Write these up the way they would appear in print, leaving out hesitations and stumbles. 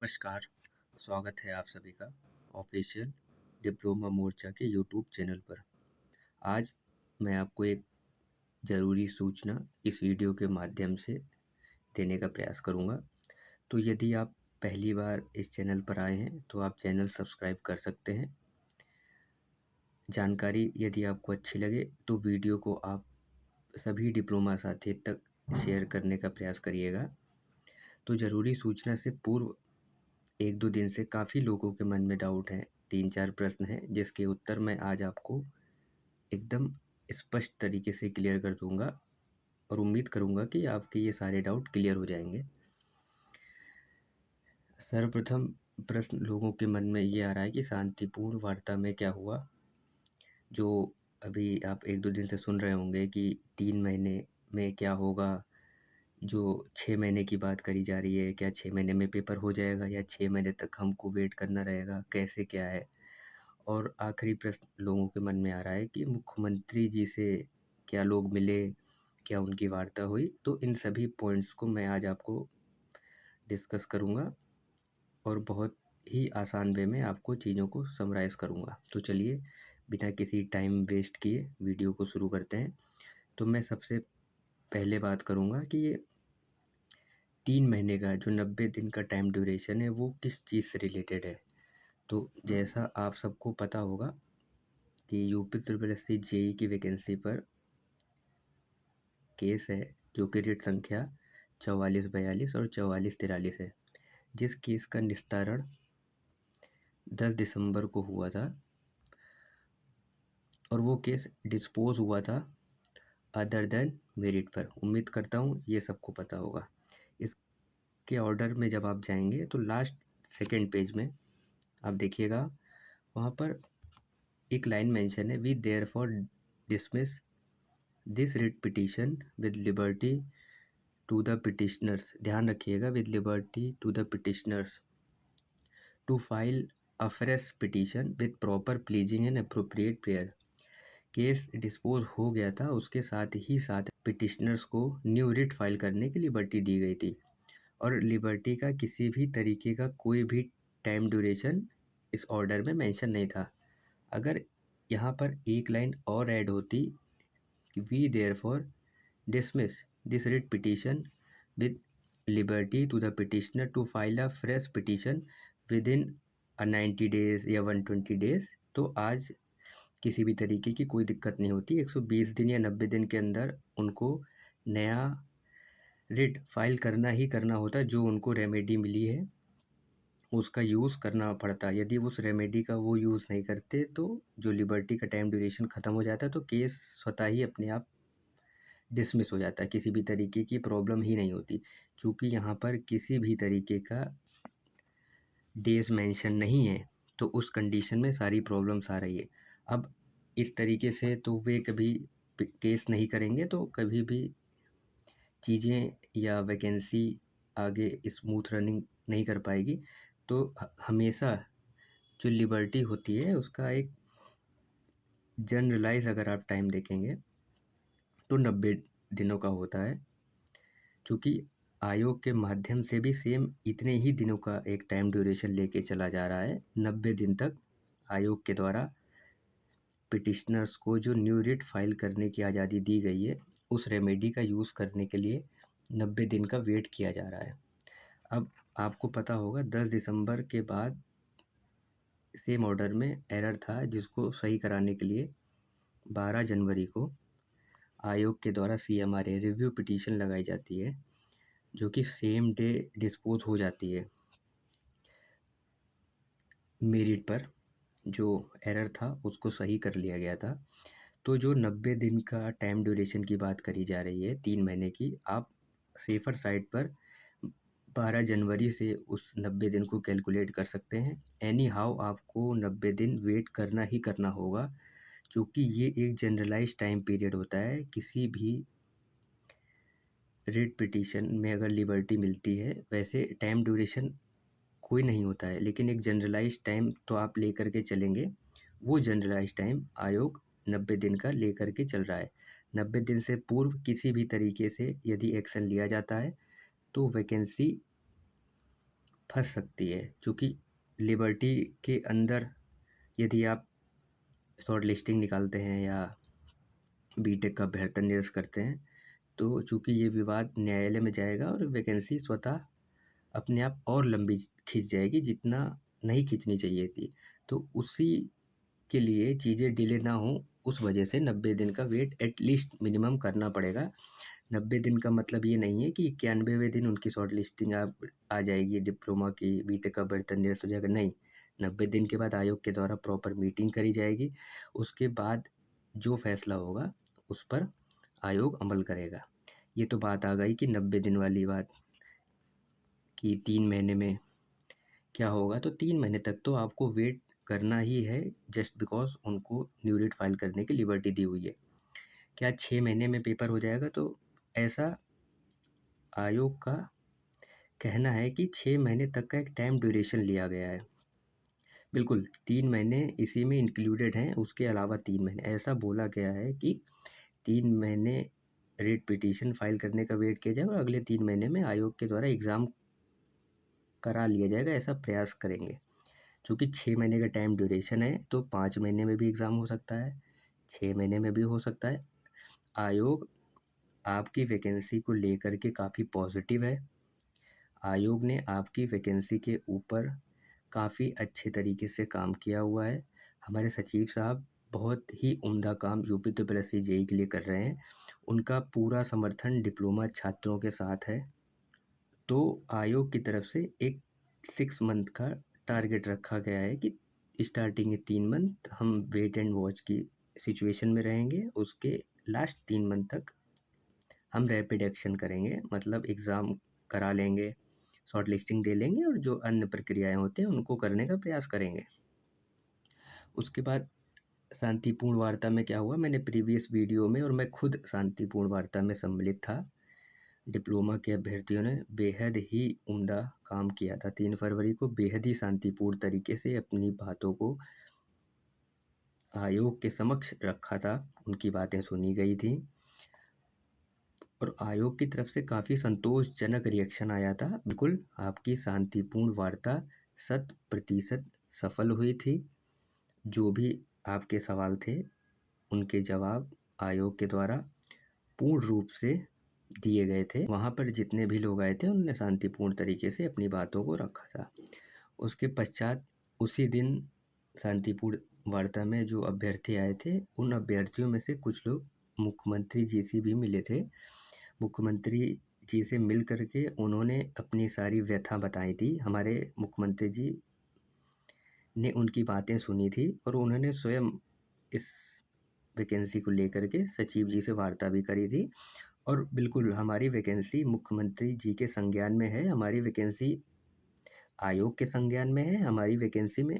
नमस्कार, स्वागत है आप सभी का ऑफिशियल डिप्लोमा मोर्चा के यूट्यूब चैनल पर। आज मैं आपको एक ज़रूरी सूचना इस वीडियो के माध्यम से देने का प्रयास करूँगा। तो यदि आप पहली बार इस चैनल पर आए हैं तो आप चैनल सब्सक्राइब कर सकते हैं। जानकारी यदि आपको अच्छी लगे तो वीडियो को आप सभी डिप्लोमा साथी तक शेयर करने का प्रयास करिएगा। तो ज़रूरी सूचना से पूर्व 1-2 दिन से काफ़ी लोगों के मन में डाउट हैं, 3-4 प्रश्न हैं जिसके उत्तर मैं आज आपको एकदम स्पष्ट तरीके से क्लियर कर दूँगा और उम्मीद करूँगा कि आपके ये सारे डाउट क्लियर हो जाएँगे। सर्वप्रथम प्रश्न लोगों के मन में ये आ रहा है कि शांतिपूर्ण वार्ता में क्या हुआ? जो अभी आप 1-2 दिन से सुन रहे होंगे कि 3 महीने में क्या होगा? जो 6 महीने की बात करी जा रही है, क्या 6 महीने में पेपर हो जाएगा या 6 महीने तक हमको वेट करना रहेगा? कैसे क्या है? और आखिरी प्रश्न लोगों के मन में आ रहा है कि मुख्यमंत्री जी से क्या लोग मिले? क्या उनकी वार्ता हुई? तो इन सभी पॉइंट्स को मैं आज आपको डिस्कस करूँगा और बहुत ही आसान वे में आपको चीज़ों को समराइज़ करूँगा। तो चलिए बिना किसी टाइम वेस्ट किए वीडियो को शुरू करते हैं। तो मैं सबसे पहले बात करूँगा कि ये 3 महीने का जो 90 दिन का टाइम ड्यूरेशन है वो किस चीज़ से रिलेटेड है? तो जैसा आप सबको पता होगा कि यूपी ट्रिपल एससी जेई की वैकेंसी पर केस है जो कि रिट संख्या 4442 और 4443 है, जिस केस का निस्तारण 10 दिसंबर को हुआ था और वो केस डिस्पोज हुआ था अदर देन मेरिट पर। उम्मीद करता हूँ ये सबको पता होगा। इसके ऑर्डर में जब आप जाएंगे तो लास्ट सेकेंड पेज में आप देखिएगा, वहाँ पर एक लाइन मेंशन है, we therefore dismiss this writ petition with liberty to the petitioners. ध्यान रखिएगा, with liberty to the petitioners to file a fresh petition with proper pleading and appropriate prayer. Case dispose हो गया था, उसके साथ ही साथ petitioners को न्यू रिट फाइल करने की लिबर्टी दी गई थी और लिबर्टी का किसी भी तरीके का कोई भी टाइम ड्यूरेशन इस ऑर्डर में मेंशन नहीं था। अगर यहाँ पर एक लाइन और ऐड होती, we therefore dismiss this writ petition with liberty to the petitioner to file a fresh petition within a 90 days या 120 days, तो आज किसी भी तरीके की कोई दिक्कत नहीं होती। 120 दिन या 90 दिन के अंदर उनको नया रिट फाइल करना ही करना होता। जो उनको रेमेडी मिली है उसका यूज़ करना पड़ता। यदि उस रेमेडी का वो यूज़ नहीं करते तो जो लिबर्टी का टाइम ड्यूरेशन ख़त्म हो जाता, तो केस स्वतः ही अपने आप डिसमिस हो जाता है, किसी भी तरीके की प्रॉब्लम ही नहीं होती। चूँकि यहाँ पर किसी भी तरीके का डेज़ मेंशन नहीं है तो उस कंडीशन में सारी प्रॉब्लम्स आ रही है। अब इस तरीके से तो वे कभी केस नहीं करेंगे तो कभी भी चीज़ें या वैकेंसी आगे स्मूथ रनिंग नहीं कर पाएगी। तो हमेशा जो लिबर्टी होती है उसका एक जनरलाइज अगर आप टाइम देखेंगे तो 90 दिनों का होता है। चूँकि आयोग के माध्यम से भी सेम इतने ही दिनों का एक टाइम ड्यूरेशन लेके चला जा रहा है। 90 दिन तक आयोग के द्वारा पिटिशनर्स को जो न्यू रिट फाइल करने की आज़ादी दी गई है, उस रेमेडी का यूज़ करने के लिए 90 दिन का वेट किया जा रहा है। अब आपको पता होगा 10 दिसंबर के बाद सेम ऑर्डर में एरर था जिसको सही कराने के लिए 12 जनवरी को आयोग के द्वारा CMRA रिव्यू पिटीशन लगाई जाती है, जो कि सेम डे डिस्पोज हो जाती है। मेरिट पर जो एरर था उसको सही कर लिया गया था। तो जो 90 दिन का टाइम ड्यूरेशन की बात करी जा रही है 3 महीने की, आप सेफ़र साइड पर 12 जनवरी से उस 90 दिन को कैलकुलेट कर सकते हैं। एनी हाउ आपको 90 दिन वेट करना ही करना होगा, चूँकि ये एक जनरलाइज्ड टाइम पीरियड होता है। किसी भी रिट पिटीशन में अगर लिबर्टी मिलती है, वैसे टाइम ड्यूरेशन कोई नहीं होता है, लेकिन एक जनरलाइज्ड टाइम तो आप लेकर के चलेंगे। वो जनरलाइज्ड टाइम आयोग 90 दिन का लेकर के चल रहा है। 90 दिन से पूर्व किसी भी तरीके से यदि एक्शन लिया जाता है तो वैकेंसी फंस सकती है, क्योंकि लिबर्टी के अंदर यदि आप शॉर्ट लिस्टिंग निकालते हैं या बीटेक का बेहतर निरस्त करते हैं, तो चूँकि ये विवाद न्यायालय में जाएगा और वैकेंसी स्वतः अपने आप और लंबी खिंच जाएगी, जितना नहीं खींचनी चाहिए थी। तो उसी के लिए चीज़ें डिले ना हो, उस वजह से 90 दिन का वेट एटलीस्ट मिनिमम करना पड़ेगा। 90 दिन का मतलब ये नहीं है कि 91वें दिन उनकी शॉर्ट लिस्टिंग आ जाएगी, डिप्लोमा की, बीटेक का बेहतर निरस्त हो जाएगा, नहीं। 90 दिन के बाद आयोग के द्वारा प्रॉपर मीटिंग करी जाएगी, उसके बाद जो फैसला होगा उस पर आयोग अमल करेगा। ये तो बात आ गई कि 90 दिन वाली बात कि 3 महीने में क्या होगा, तो 3 महीने तक तो आपको वेट करना ही है, जस्ट बिकॉज उनको न्यू रेट फाइल करने की लिबर्टी दी हुई है। क्या 6 महीने में पेपर हो जाएगा? तो ऐसा आयोग का कहना है कि 6 महीने तक का एक टाइम ड्यूरेशन लिया गया है। बिल्कुल 3 महीने इसी में इंक्लूडेड हैं, उसके अलावा 3 महीने ऐसा बोला गया है कि 3 महीने रेट पिटीशन फाइल करने का वेट किया जाएगा और अगले 3 महीने में आयोग के द्वारा एग्ज़ाम करा लिया जाएगा, ऐसा प्रयास करेंगे। चूँकि 6 महीने का टाइम ड्यूरेशन है, तो 5 महीने में भी एग्ज़ाम हो सकता है, 6 महीने में भी हो सकता है। आयोग आपकी वैकेंसी को लेकर के काफ़ी पॉजिटिव है। आयोग ने आपकी वैकेंसी के ऊपर काफ़ी अच्छे तरीके से काम किया हुआ है। हमारे सचिव साहब बहुत ही उम्दा काम यूपी ट्रिपल जेईई के लिए कर रहे हैं। उनका पूरा समर्थन डिप्लोमा छात्रों के साथ है। तो आयोग की तरफ से एक 6 मंथ का टारगेट रखा गया है कि स्टार्टिंग के 3 मंथ हम वेट एंड वॉच की सिचुएशन में रहेंगे, उसके लास्ट 3 मंथ तक हम रैपिड एक्शन करेंगे, मतलब एग्ज़ाम करा लेंगे, शॉर्ट लिस्टिंग दे लेंगे और जो अन्य प्रक्रियाएं होती हैं उनको करने का प्रयास करेंगे। उसके बाद शांतिपूर्ण वार्ता में क्या हुआ, मैंने प्रीवियस वीडियो में और मैं खुद शांतिपूर्ण वार्ता में सम्मिलित था। डिप्लोमा के अभ्यर्थियों ने बेहद ही उम्दा काम किया था। 3 फरवरी को बेहद ही शांतिपूर्ण तरीके से अपनी बातों को आयोग के समक्ष रखा था, उनकी बातें सुनी गई थी और आयोग की तरफ से काफ़ी संतोषजनक रिएक्शन आया था। बिल्कुल आपकी शांतिपूर्ण वार्ता 100% सफल हुई थी। जो भी आपके सवाल थे उनके जवाब आयोग के द्वारा पूर्ण रूप से दिए गए थे। वहाँ पर जितने भी लोग आए थे उन्होंने शांतिपूर्ण तरीके से अपनी बातों को रखा था। उसके पश्चात उसी दिन शांतिपूर्ण वार्ता में जो अभ्यर्थी आए थे, उन अभ्यर्थियों में से कुछ लोग मुख्यमंत्री जी से भी मिले थे। मुख्यमंत्री जी से मिल कर के उन्होंने अपनी सारी व्यथा बताई थी। हमारे मुख्यमंत्री जी ने उनकी बातें सुनी थी और उन्होंने स्वयं इस वैकेंसी को लेकर के सचिव जी से वार्ता भी करी थी। और बिल्कुल हमारी वैकेंसी मुख्यमंत्री जी के संज्ञान में है, हमारी वैकेंसी आयोग के संज्ञान में है, हमारी वैकेंसी में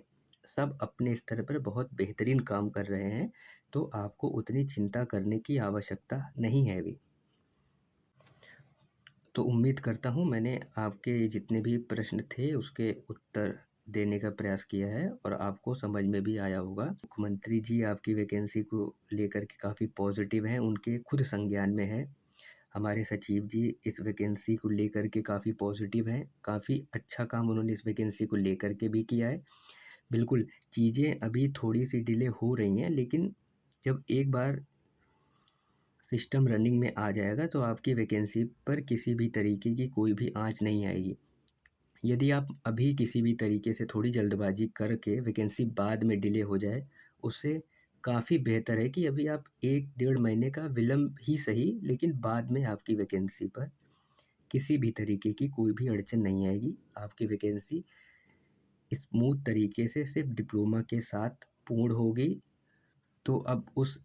सब अपने स्तर पर बहुत बेहतरीन काम कर रहे हैं, तो आपको उतनी चिंता करने की आवश्यकता नहीं है अभी। तो उम्मीद करता हूँ मैंने आपके जितने भी प्रश्न थे उसके उत्तर देने का प्रयास किया है और आपको समझ में भी आया होगा। मुख्यमंत्री जी आपकी वैकेंसी को लेकर के काफ़ी पॉजिटिव हैं, उनके खुद संज्ञान में है। हमारे सचिव जी इस वैकेंसी को लेकर के काफ़ी पॉजिटिव हैं, काफ़ी अच्छा काम उन्होंने इस वैकेंसी को लेकर के भी किया है। बिल्कुल चीज़ें अभी थोड़ी सी डिले हो रही हैं, लेकिन जब एक बार सिस्टम रनिंग में आ जाएगा तो आपकी वैकेंसी पर किसी भी तरीके की कोई भी आँच नहीं आएगी। यदि आप अभी किसी भी तरीके से थोड़ी जल्दबाजी करके वैकेंसी बाद में डिले हो जाए, उससे काफ़ी बेहतर है कि अभी आप 1 डेढ़ महीने का विलंब ही सही, लेकिन बाद में आपकी वैकेंसी पर किसी भी तरीके की कोई भी अड़चन नहीं आएगी। आपकी वैकेंसी स्मूथ तरीके से सिर्फ डिप्लोमा के साथ पूर्ण होगी। तो अब उस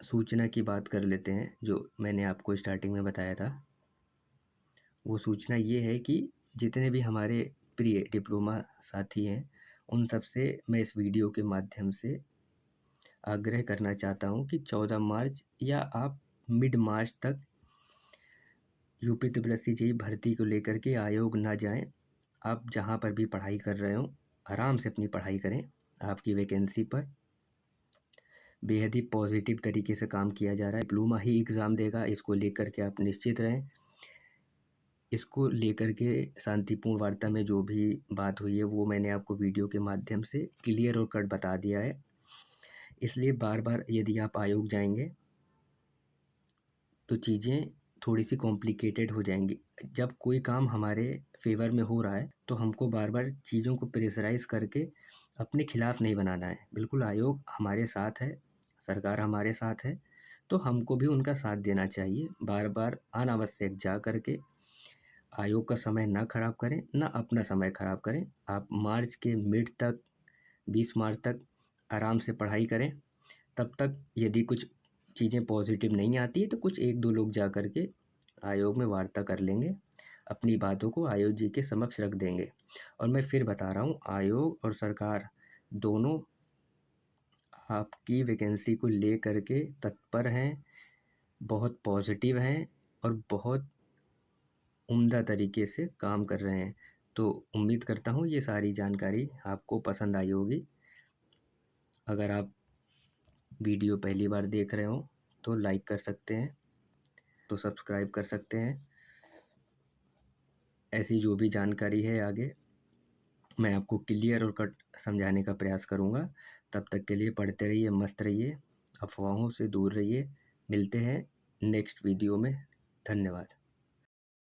सूचना की बात कर लेते हैं जो मैंने आपको स्टार्टिंग में बताया था। वो सूचना ये है कि जितने भी हमारे प्रिय डिप्लोमा साथी हैं, उन सब से मैं इस वीडियो के माध्यम से आग्रह करना चाहता हूँ कि 14 मार्च या आप मिड मार्च तक यूपी ट्रिपल जेईई भर्ती को लेकर के आयोग ना जाएं। आप जहाँ पर भी पढ़ाई कर रहे हो आराम से अपनी पढ़ाई करें। आपकी वैकेंसी पर बेहद ही पॉजिटिव तरीके से काम किया जा रहा है। डिप्लोमा ही एग्ज़ाम देगा, इसको लेकर के आप निश्चित रहें। इसको लेकर के शांतिपूर्ण वार्ता में जो भी बात हुई है वो मैंने आपको वीडियो के माध्यम से क्लियर और कट बता दिया है। इसलिए बार-बार यदि आप आयोग जाएँगे तो चीज़ें थोड़ी-सी कॉम्प्लिकेटेड हो जाएँगी। जब कोई काम हमारे फ़ेवर में हो रहा है तो हमको बार-बार चीज़ों को प्रेशराइज़ करके अपने खिलाफ़ नहीं बनाना है। बिल्कुल आयोग हमारे साथ है, सरकार हमारे साथ है, तो हमको भी उनका साथ देना चाहिए। बार-बार अनावश्यक जा कर के आयोग का समय ना ख़राब करें, ना अपना समय ख़राब करें। आप मार्च के मिड तक 20 मार्च तक आराम से पढ़ाई करें। तब तक यदि कुछ चीज़ें पॉज़िटिव नहीं आती तो कुछ 1-2 लोग जा कर के आयोग में वार्ता कर लेंगे, अपनी बातों को आयोग जी के समक्ष रख देंगे। और मैं फिर बता रहा हूँ, आयोग और सरकार दोनों आपकी वैकेंसी को लेकर के तत्पर हैं, बहुत पॉज़िटिव हैं और बहुत उम्दा तरीके से काम कर रहे हैं। तो उम्मीद करता हूँ ये सारी जानकारी आपको पसंद आई होगी। अगर आप वीडियो पहली बार देख रहे हो तो लाइक कर सकते हैं, तो सब्सक्राइब कर सकते हैं। ऐसी जो भी जानकारी है आगे मैं आपको क्लियर और कट समझाने का प्रयास करूँगा। तब तक के लिए पढ़ते रहिए, मस्त रहिए, अफ़वाहों से दूर रहिए। मिलते हैं नेक्स्ट वीडियो में। धन्यवाद।